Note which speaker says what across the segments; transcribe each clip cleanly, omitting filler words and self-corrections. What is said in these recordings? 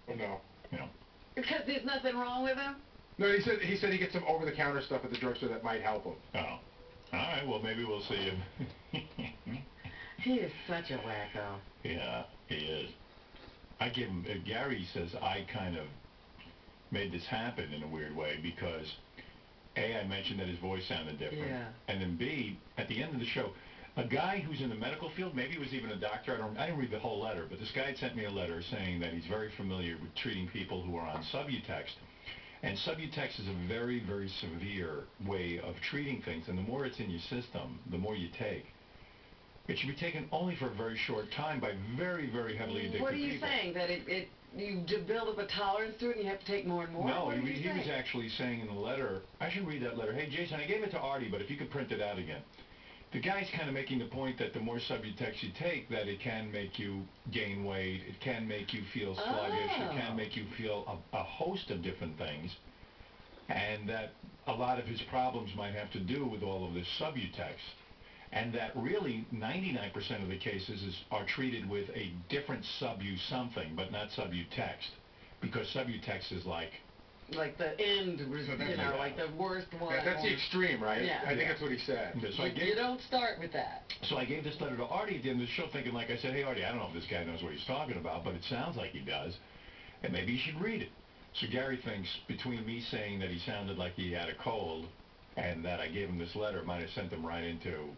Speaker 1: Oh, no.
Speaker 2: You know.
Speaker 3: Because there's nothing wrong with him?
Speaker 1: No, he said he gets some over-the-counter stuff at the drugstore that might help him.
Speaker 2: Oh. All right, well, maybe we'll see him.
Speaker 3: He is such a wacko.
Speaker 2: Yeah, he is. I give him, Gary says I kind of made this happen in a weird way because, A, I mentioned that his voice sounded different.
Speaker 3: Yeah.
Speaker 2: And then B, at the end of the show, a guy who's in the medical field, maybe he was even a doctor, I didn't read the whole letter, but this guy had sent me a letter saying that he's very familiar with treating people who are on Subutex. And Subutex is a very, very severe way of treating things, and the more it's in your system, the more you take. It should be taken only for a very short time by very, very heavily addicted people.
Speaker 3: What are you saying? That you build up a tolerance to it and you have to take more and more?
Speaker 2: No, he was actually saying in the letter, I should read that letter. Hey, Jason, I gave it to Artie, but if you could print it out again. The guy's kind of making the point that the more Subutex you take, that it can make you gain weight, it can make you feel sluggish, it can make you feel a host of different things, and that a lot of his problems might have to do with all of this Subutex. And that really 99% of the cases are treated with a different Subu something, but not Subutex, because Subutex is like
Speaker 3: the end, like the worst one.
Speaker 1: Yeah, that's the extreme, right?
Speaker 3: Yeah.
Speaker 1: I think that's what he said.
Speaker 2: So
Speaker 3: you don't start with that.
Speaker 2: So I gave this letter to Artie at the end of the show thinking, like I said, hey Artie, I don't know if this guy knows what he's talking about, but it sounds like he does, and maybe you should read it. So Gary thinks between me saying that he sounded like he had a cold and that I gave him this letter, it might have sent him right into,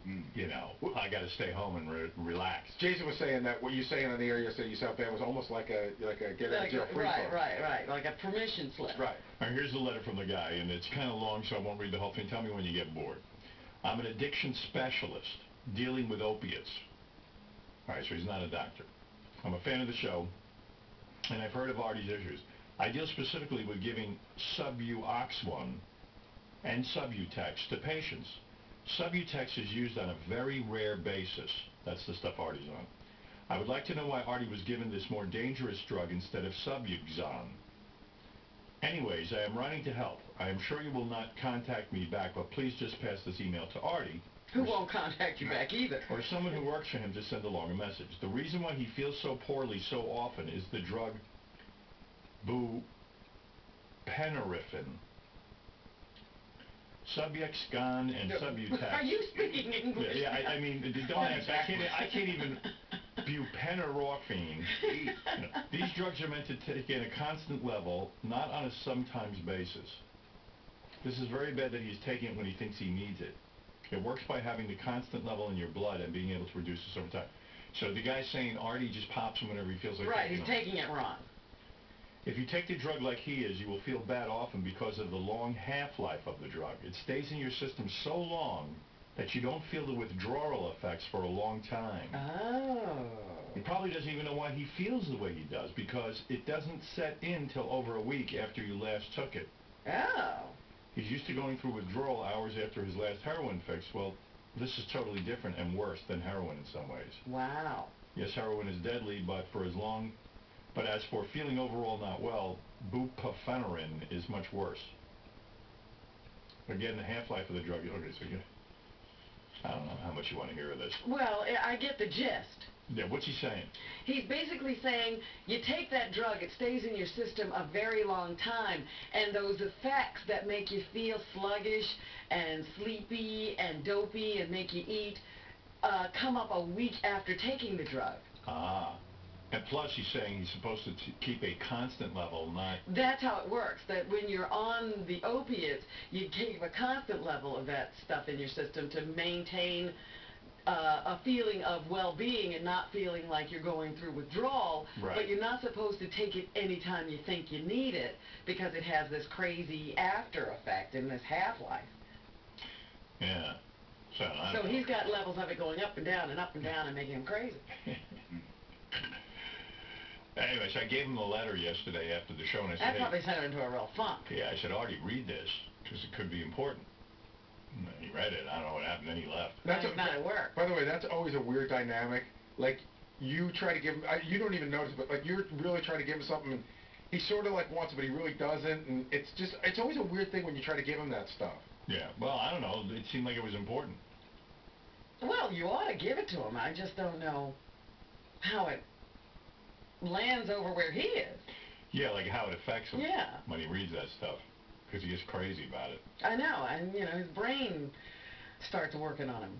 Speaker 2: I got to stay home and relax.
Speaker 1: Jason was saying that what you saying on the air yesterday, you sound bad, was almost like a get out of jail free card.
Speaker 3: Right, like a permission slip.
Speaker 1: Right.
Speaker 2: All right, here's the letter from the guy, and it's kind of long, so I won't read the whole thing. Tell me when you get bored. I'm an addiction specialist dealing with opiates. All right, so he's not a doctor. I'm a fan of the show, and I've heard of Artie's issues. I deal specifically with giving Subuoxone and Subutex to patients. Subutex is used on a very rare basis. That's the stuff Artie's on. I would like to know why Artie was given this more dangerous drug instead of Subuxone. Anyways, I am writing to help. I am sure you will not contact me back, but please just pass this email to Artie.
Speaker 3: Who won't contact you back either.
Speaker 2: Or someone who works for him to send along a message. The reason why he feels so poorly so often is the drug buprenorphine. Subuxone and Subutex.
Speaker 3: Are you speaking English?
Speaker 2: Yeah, I mean, don't ask. I can't even. Buprenorphine. These drugs are meant to take in a constant level, not on a sometimes basis. This is very bad that he's taking it when he thinks he needs it. It works by having the constant level in your blood and being able to reduce this over time. So the guy's saying Artie just pops him whenever he feels like
Speaker 3: right, he's taking it wrong.
Speaker 2: If you take the drug like he is, you will feel bad often because of the long half-life of the drug. It stays in your system so long that you don't feel the withdrawal effects for a long time.
Speaker 3: Oh.
Speaker 2: He probably doesn't even know why he feels the way he does, because it doesn't set in till over a week after you last took it.
Speaker 3: Oh.
Speaker 2: He's used to going through withdrawal hours after his last heroin fix. Well, this is totally different and worse than heroin in some ways.
Speaker 3: Wow.
Speaker 2: Yes, heroin is deadly, but as for feeling overall not well, buprenorphine is much worse. Again, the half-life of the drug. Okay, so I don't know how much you want to hear of this.
Speaker 3: Well, I get the gist.
Speaker 2: Yeah, what's he saying?
Speaker 3: He's basically saying you take that drug, it stays in your system a very long time, and those effects that make you feel sluggish and sleepy and dopey and make you eat come up a week after taking the drug.
Speaker 2: Ah. And plus, he's saying he's supposed to keep a constant level, not...
Speaker 3: That's how it works, that when you're on the opiates, you keep a constant level of that stuff in your system to maintain a feeling of well-being and not feeling like you're going through withdrawal.
Speaker 2: Right.
Speaker 3: But you're not supposed to take it anytime you think you need it, because it has this crazy after effect in this half-life.
Speaker 2: Yeah.
Speaker 3: So he's got levels of it going up and down and making him crazy.
Speaker 2: Anyway, so I gave him the letter yesterday after the show, and I said,
Speaker 3: that probably sent him into a real funk.
Speaker 2: Yeah, I said, Artie, read this, because it could be important. And he read it. I don't know what happened, then he left.
Speaker 3: That's not at work.
Speaker 1: By the way, that's always a weird dynamic. Like, you try to give him, you don't even notice, but like you're really trying to give him something, and he sort of like wants it, but he really doesn't, and it's always a weird thing when you try to give him that stuff.
Speaker 2: Yeah, well, I don't know. It seemed like it was important.
Speaker 3: Well, you ought to give it to him. I just don't know how it lands over where he is.
Speaker 2: Yeah, like how it affects him.
Speaker 3: Yeah.
Speaker 2: When he reads that stuff, because he gets crazy about it.
Speaker 3: I know, and, you know, his brain starts working on him.